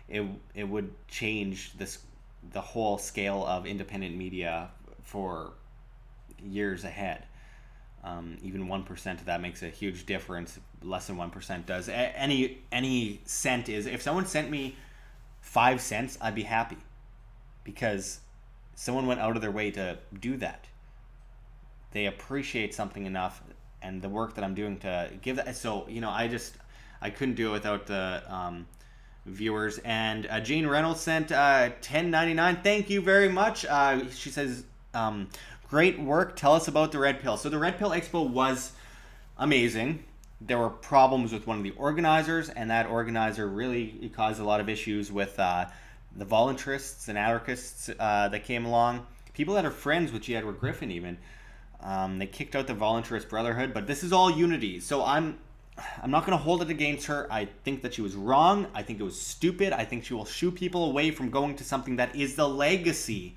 it would change the whole scale of independent media for years ahead. Even 1% of that makes a huge difference. Less than 1% does. Any cent is. If someone sent me 5 cents, I'd be happy, because someone went out of their way to do that. They appreciate something enough, and the work that I'm doing to give that. So I couldn't do it without the viewers. And Jane Reynolds sent $10.99. Thank you very much. She says, great work. Tell us about the Red Pill. So the Red Pill Expo was amazing. There were problems with one of the organizers, and that organizer really caused a lot of issues with the voluntarists and anarchists that came along, people that are friends with G. Edward Griffin even. They kicked out the voluntarist brotherhood, but this is all unity. So I'm not going to hold it against her. I think that she was wrong. I think it was stupid. I think she will shoo people away from going to something that is the legacy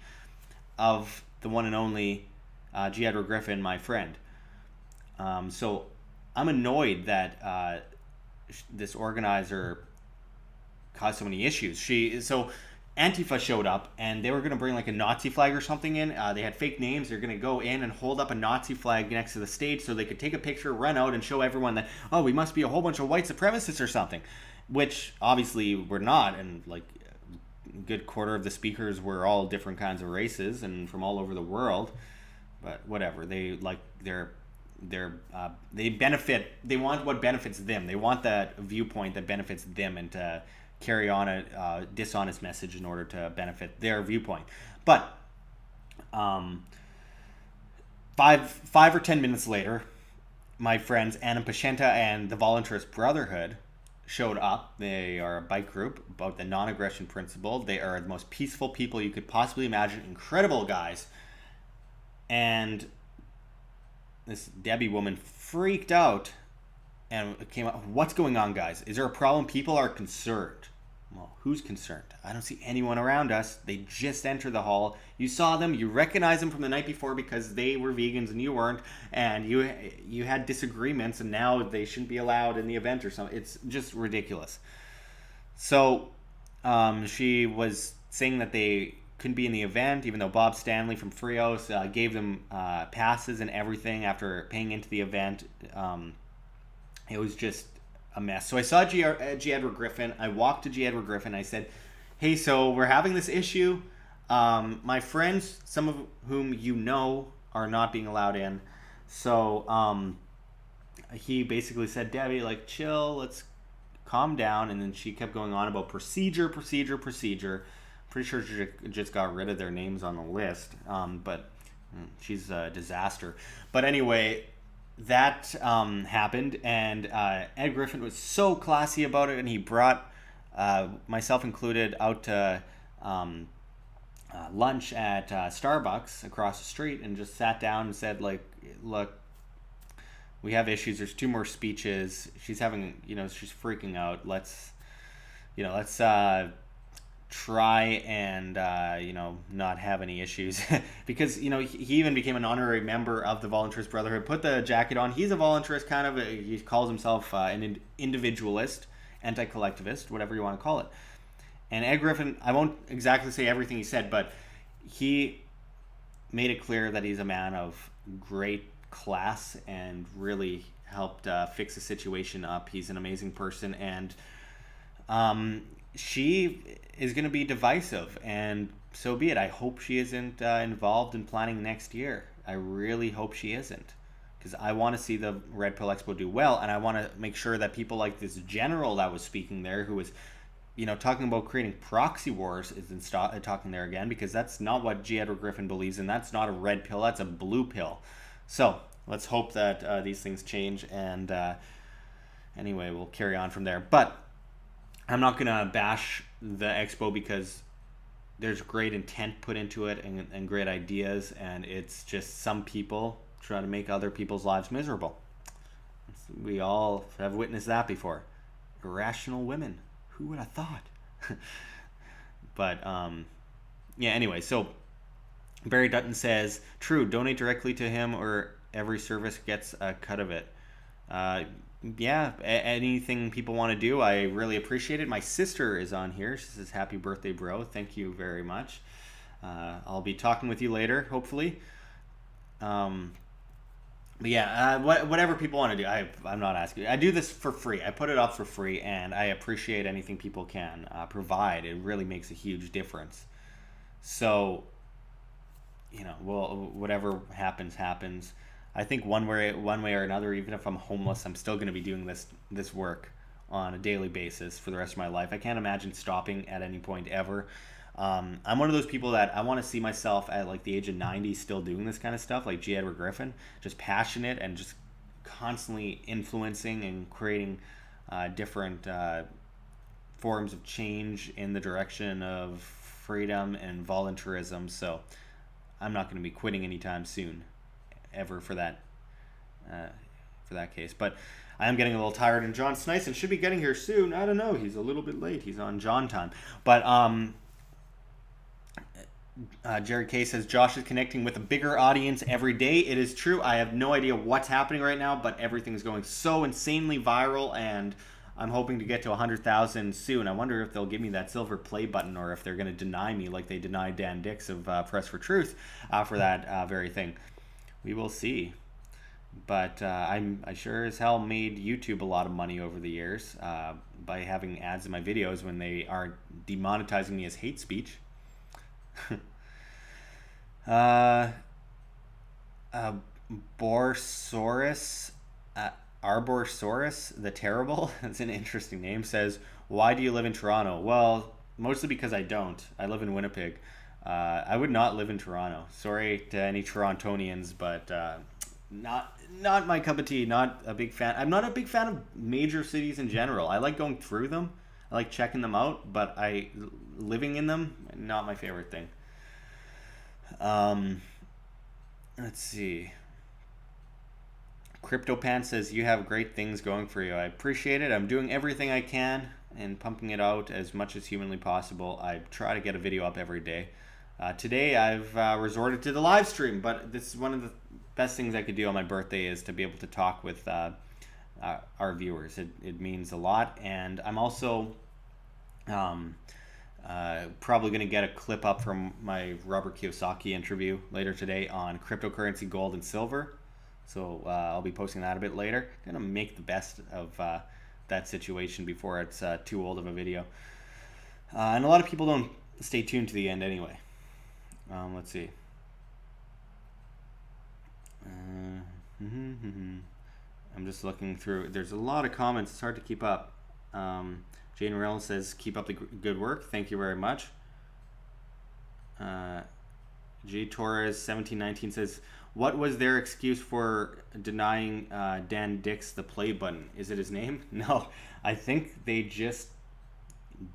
of the one and only G. Edward Griffin, my friend. So I'm annoyed that this organizer caused so many issues. So Antifa showed up and they were going to bring like a Nazi flag or something in. They had fake names. They're going to go in and hold up a Nazi flag next to the stage so they could take a picture, run out, and show everyone that, oh, we must be a whole bunch of white supremacists or something, which obviously we're not. And like a good quarter of the speakers were all different kinds of races and from all over the world. But whatever, they benefit. They want what benefits them. They want that viewpoint that benefits them, and to carry on a dishonest message in order to benefit their viewpoint. But 5 or 10 minutes later, my friends Anna Pashenta and the Voluntarist Brotherhood showed up. They are a bike group about the non-aggression principle. They are the most peaceful people you could possibly imagine. Incredible guys. And this Debbie woman freaked out and came up, what's going on, guys? Is there a problem? People are concerned. Well, who's concerned? I don't see anyone around us. They just entered the hall. You saw them. You recognized them from the night before because they were vegans and you weren't. And you had disagreements, and now they shouldn't be allowed in the event or something. It's just ridiculous. So she was saying that they couldn't be in the event, even though Bob Stanley from Frios gave them passes and everything after paying into the event. It was just a mess. So I saw G. Edward Griffin. I walked to G. Edward Griffin. I said, hey, so we're having this issue. My friends, some of whom you know, are not being allowed in. So he basically said, Debbie, like, chill, let's calm down. And then she kept going on about procedure. Pretty sure she just got rid of their names on the list. But she's a disaster. But anyway, that happened, and Ed Griffin was so classy about it, and he brought myself included out to lunch at Starbucks across the street, and just sat down and said, like, look, we have issues. There's 2 more speeches. She's having, she's freaking out. Let's try and not have any issues because he even became an honorary member of the Voluntarist Brotherhood, put the jacket on. He's a voluntarist, kind of he calls himself an individualist, anti-collectivist, whatever you want to call it. And Ed Griffin, I won't exactly say everything he said, but he made it clear that he's a man of great class and really helped fix the situation up. He's an amazing person, and she is going to be divisive, and so be it. I hope she isn't involved in planning next year. I really hope she isn't, because I want to see the Red Pill Expo do well, and I want to make sure that people like this general that was speaking there, who was talking about creating proxy wars, isn't talking there again, because that's not what G. Edward Griffin believes in. That's not a red pill, that's a blue pill. So let's hope that these things change, and anyway, we'll carry on from there. But I'm not going to bash the expo because there's great intent put into it and great ideas, and it's just some people trying to make other people's lives miserable. We all have witnessed that before. Irrational women. Who would have thought? But, anyway, so Barry Dutton says, true, donate directly to him or every service gets a cut of it. Anything people want to do, I really appreciate it. My sister is on here. She says, happy birthday, bro. Thank you very much. I'll be talking with you later, hopefully. Whatever people want to do, I'm not asking. I do this for free. I put it up for free, and I appreciate anything people can provide. It really makes a huge difference. So, whatever happens. I think one way or another, even if I'm homeless, I'm still going to be doing this work on a daily basis for the rest of my life. I can't imagine stopping at any point ever. I'm one of those people that I want to see myself at like the age of 90 still doing this kind of stuff, like G. Edward Griffin, just passionate and just constantly influencing and creating different forms of change in the direction of freedom and voluntarism. So I'm not going to be quitting anytime soon, ever for that case. But I am getting a little tired, and John Snyson should be getting here soon. I don't know. He's a little bit late. He's on John time. But Jared K says, Josh is connecting with a bigger audience every day. It is true. I have no idea what's happening right now, but everything's going so insanely viral, and I'm hoping to get to 100,000 soon. I wonder if they'll give me that silver play button, or if they're going to deny me like they denied Dan Dix of Press for Truth for that very thing. We will see. But I sure as hell made YouTube a lot of money over the years by having ads in my videos when they are demonetizing me as hate speech. Arborsaurus the Terrible, that's an interesting name, says, why do you live in Toronto? Well, mostly because I don't. I live in Winnipeg. I would not live in Toronto. Sorry to any Torontonians, but not my cup of tea. Not a big fan. I'm not a big fan of major cities in general. I like going through them. I like checking them out, but living in them, not my favorite thing. Let's see. CryptoPants says, you have great things going for you. I appreciate it. I'm doing everything I can and pumping it out as much as humanly possible. I try to get a video up every day. Today I've resorted to the live stream, but this is one of the best things I could do on my birthday, is to be able to talk with our viewers. It means a lot, and I'm also probably going to get a clip up from my Robert Kiyosaki interview later today on cryptocurrency, gold, and silver. So I'll be posting that a bit later. Going to make the best of that situation before it's too old of a video. And a lot of people don't stay tuned to the end anyway. Let's see. I'm just looking through. There's a lot of comments. It's hard to keep up. Jane Reynolds says, keep up the good work. Thank you very much. J. Torres 1719 says, what was their excuse for denying Dan Dix the play button? Is it his name? No, I think they just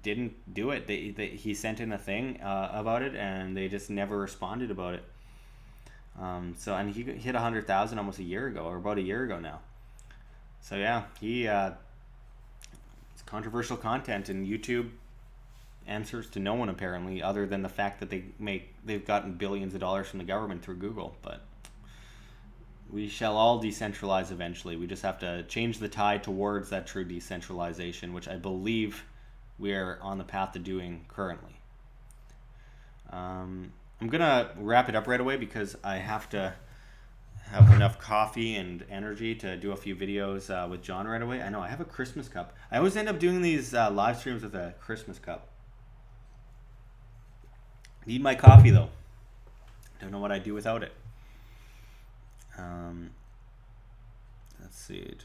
didn't do it. He sent in a thing about it, and they just never responded about it. And he hit 100,000 almost a year ago, or about a year ago now. So yeah, it's controversial content, and YouTube answers to no one apparently, other than the fact that they've gotten billions of dollars from the government through Google. But we shall all decentralize eventually. We just have to change the tide towards that true decentralization, which I believe we are on the path to doing currently. I'm gonna wrap it up right away because I have to have enough coffee and energy to do a few videos with John right away. I know I have a Christmas cup. I always end up doing these live streams with a Christmas cup. Need my coffee though. Don't know what I'd do without it. Let's see.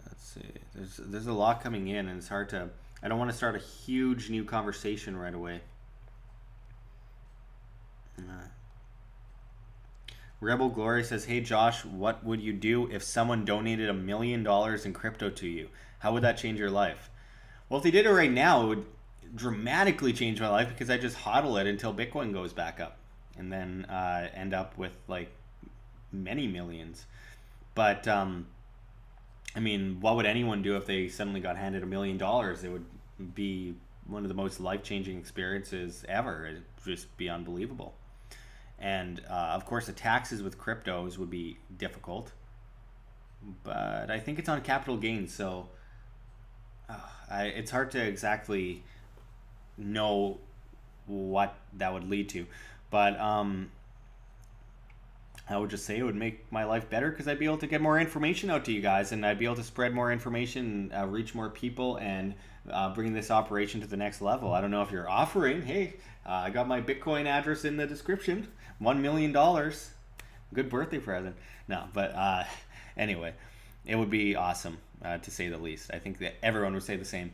Let's see. There's a lot coming in, and it's hard to. I don't want to start a huge new conversation right away. Rebel Glory says, hey Josh, what would you do if someone donated $1 million in crypto to you? How would that change your life? Well, if they did it right now, it would dramatically change my life, because I just hodl it until Bitcoin goes back up, and then end up with like many millions. But I mean, what would anyone do if they suddenly got handed $1 million? It would be one of the most life-changing experiences ever. It'd just be unbelievable. And of course, the taxes with cryptos would be difficult, but I think it's on capital gains, so it's hard to exactly know what that would lead to. But I would just say it would make my life better, because I'd be able to get more information out to you guys, and I'd be able to spread more information, reach more people, and bring this operation to the next level. I don't know if you're offering, hey, I got my Bitcoin address in the description, $1 million, good birthday present. No, but anyway, it would be awesome, to say the least. I think that everyone would say the same.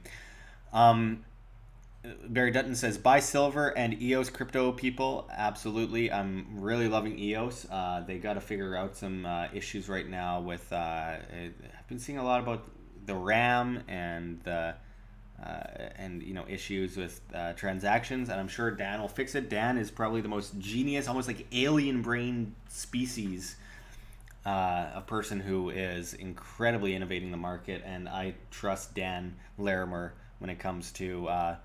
Barry Dutton says, buy silver and EOS crypto people. Absolutely. I'm really loving EOS. They got to figure out some issues right now with, I've been seeing a lot about the RAM and the, issues with transactions, and I'm sure Dan will fix it. Dan is probably the most genius, almost like alien brain species, a person who is incredibly innovating the market, and I trust Dan Larimer when it comes to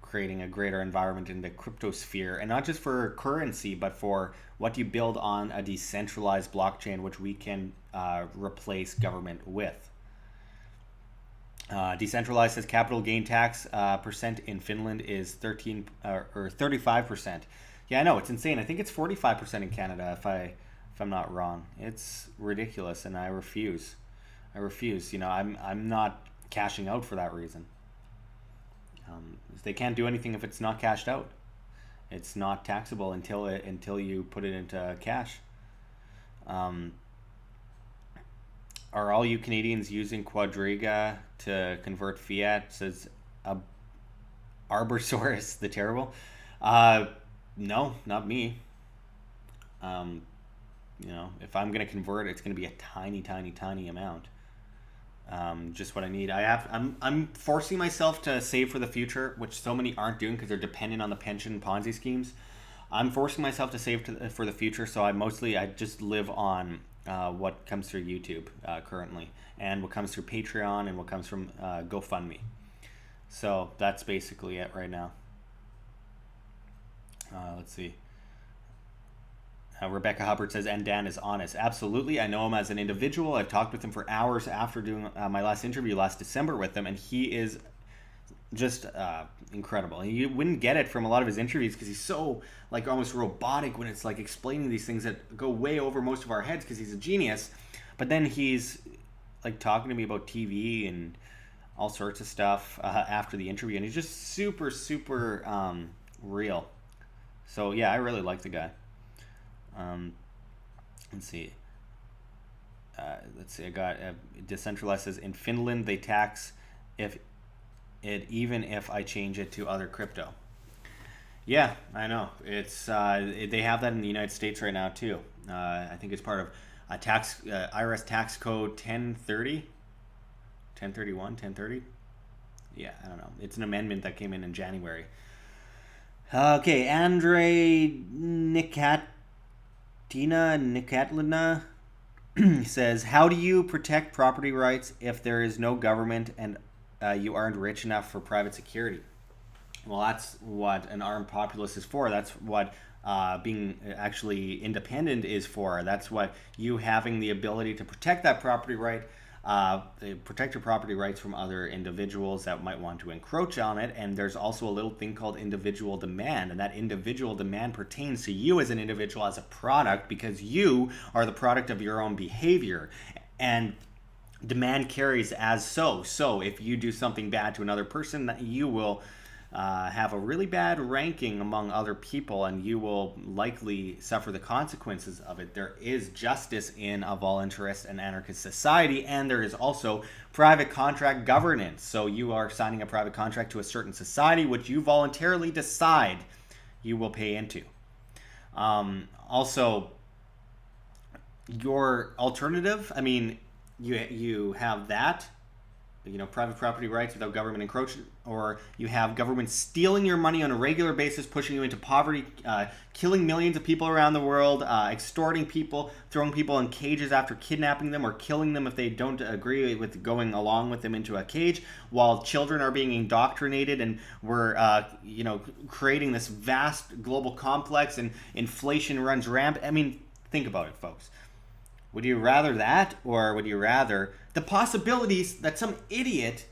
creating a greater environment in the cryptosphere, and not just for currency, but for what you build on a decentralized blockchain, which we can replace government with. Decentralized says capital gain tax percent in Finland is 13 or 35%. Yeah, I know, it's insane. I think it's 45% in Canada if I'm not wrong. It's ridiculous, and I refuse. I'm not cashing out for that reason. They can't do anything if it's not cashed out. It's not taxable until you put it into cash. Are all you Canadians using Quadriga to convert fiat? Says Arborsaurus the Terrible. No, not me. If I'm gonna convert, it's gonna be a tiny amount. Just what I need. I'm forcing myself to save for the future, which so many aren't doing because they're dependent on the pension Ponzi schemes. I'm forcing myself to save for the future, so I just live on what comes through YouTube currently, and what comes through Patreon, and what comes from GoFundMe. So that's basically it right now. Let's see. Rebecca Hubbard says, and Dan is honest. Absolutely. I know him as an individual. I've talked with him for hours after doing my last interview last December with him, and he is just incredible. And you wouldn't get it from a lot of his interviews because he's so like almost robotic when it's like explaining these things that go way over most of our heads because he's a genius. But then he's like talking to me about TV and all sorts of stuff after the interview, and he's just super real. So yeah, I really like the guy. Let's see. I got decentralized says in Finland they tax even if I change it to other crypto. Yeah, I know. It's they have that in the United States right now too. I think it's part of a tax IRS tax code 1030. Yeah, I don't know. It's an amendment that came in January. Okay, Andre Nikatlina says, how do you protect property rights if there is no government and you aren't rich enough for private security? Well, that's what an armed populace is for. That's what being actually independent is for. That's what you having the ability to protect that property right, protect your property rights from other individuals that might want to encroach on it. And there's also a little thing called individual demand, and that individual demand pertains to you as an individual, as a product, because you are the product of your own behavior, and demand carries as so if you do something bad to another person, that you will have a really bad ranking among other people, and you will likely suffer the consequences of it. There is justice in a voluntarist and anarchist society, and there is also private contract governance. So you are signing a private contract to a certain society, which you voluntarily decide you will pay into. Also, your alternative, I mean, you have that, private property rights without government encroachment, or you have government stealing your money on a regular basis, pushing you into poverty, killing millions of people around the world, extorting people, throwing people in cages after kidnapping them or killing them if they don't agree with going along with them into a cage, while children are being indoctrinated, and we're creating this vast global complex, and inflation runs rampant. I mean, think about it, folks. Would you rather that, or would you rather the possibilities that some idiot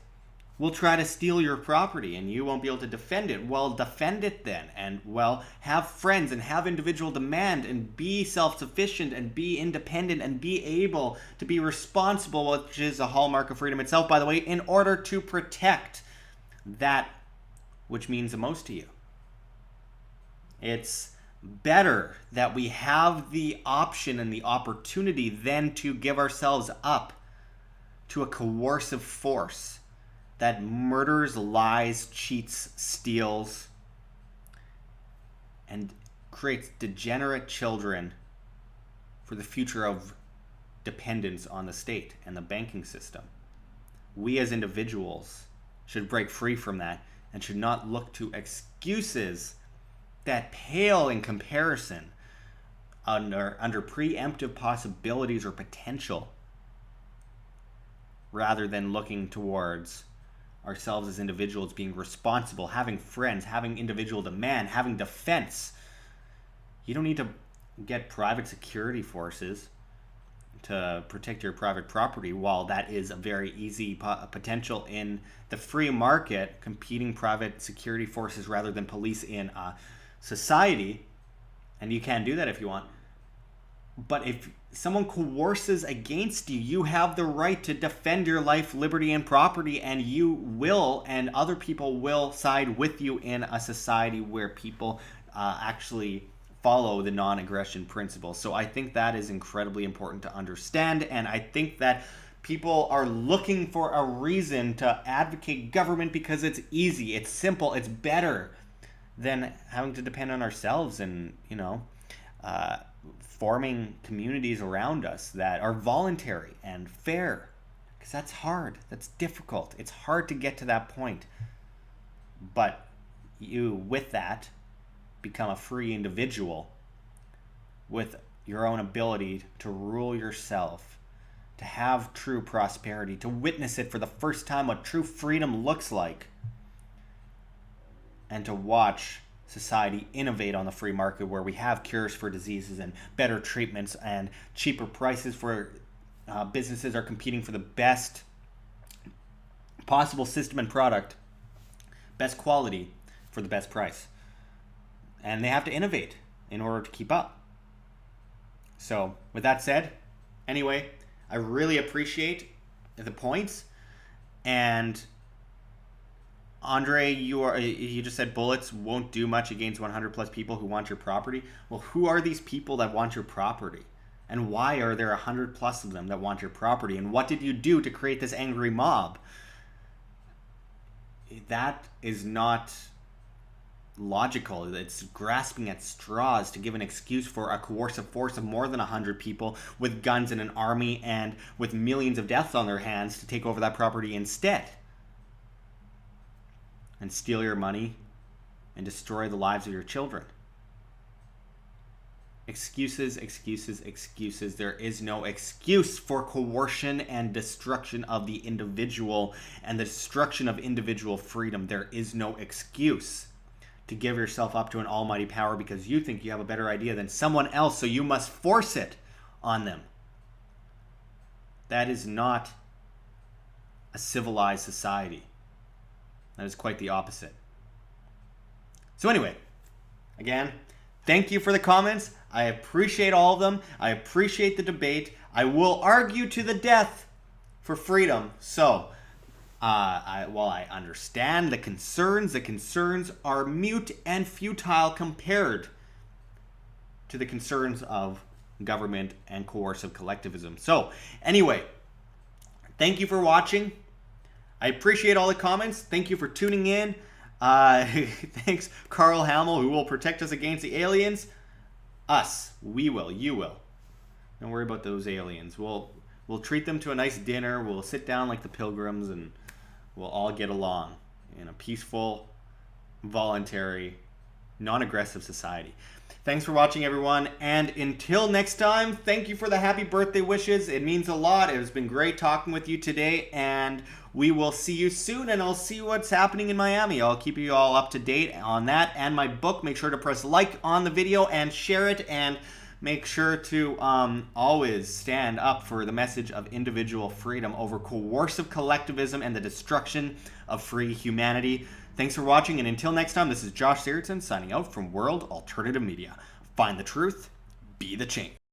will try to steal your property and you won't be able to defend it? Well, defend it then, and have friends and have individual demand and be self-sufficient and be independent and be able to be responsible, which is a hallmark of freedom itself, by the way, in order to protect that which means the most to you. It's better that we have the option and the opportunity than to give ourselves up to a coercive force that murders, lies, cheats, steals, and creates degenerate children for the future of dependence on the state and the banking system. We as individuals should break free from that and should not look to excuses that pale in comparison under preemptive possibilities or potential, rather than looking towards ourselves as individuals being responsible, having friends, having individual demand, having defense. You don't need to get private security forces to protect your private property, while that is a very easy potential in the free market, competing private security forces rather than police in society. And you can do that if you want. But if someone coerces against you, you have the right to defend your life, liberty, and property, and you will, and other people will side with you in a society where people actually follow the non-aggression principle. So I think that is incredibly important to understand, and I think that people are looking for a reason to advocate government because it's easy, it's simple, it's better than having to depend on ourselves and, forming communities around us that are voluntary and fair. Because that's hard, that's difficult, it's hard to get to that point. But you, with that, become a free individual with your own ability to rule yourself, to have true prosperity, to witness it for the first time, what true freedom looks like, and to watch society innovate on the free market where we have cures for diseases and better treatments and cheaper prices for businesses are competing for the best possible system and product, best quality for the best price. And they have to innovate in order to keep up. So with that said, anyway, I really appreciate the points. And Andre, you just said bullets won't do much against 100 plus people who want your property. Well, who are these people that want your property? And why are there 100 plus of them that want your property? And what did you do to create this angry mob? That is not logical. It's grasping at straws to give an excuse for a coercive force of more than 100 people with guns and an army and with millions of deaths on their hands to take over that property instead and steal your money and destroy the lives of your children. Excuses, excuses, excuses. There is no excuse for coercion and destruction of the individual and the destruction of individual freedom. There is no excuse to give yourself up to an almighty power because you think you have a better idea than someone else, so you must force it on them. That is not a civilized society. That is quite the opposite. So anyway, again, thank you for the comments. I appreciate all of them. I appreciate the debate. I will argue to the death for freedom. So, while I understand the concerns are mute and futile compared to the concerns of government and coercive collectivism. So, anyway, thank you for watching. I appreciate all the comments. Thank you for tuning in. Thanks, Carl Hamill, who will protect us against the aliens. Us. We will. You will. Don't worry about those aliens. We'll treat them to a nice dinner. We'll sit down like the pilgrims and we'll all get along in a peaceful, voluntary, non-aggressive society. Thanks for watching, everyone. And until next time, thank you for the happy birthday wishes. It means a lot. It has been great talking with you today. And we will see you soon. And I'll see what's happening in Miami. I'll keep you all up to date on that and my book. Make sure to press like on the video and share it. And make sure to always stand up for the message of individual freedom over coercive collectivism and the destruction of free humanity. Thanks for watching, and until next time, this is Josh Sigurdson signing out from World Alternative Media. Find the truth, be the change.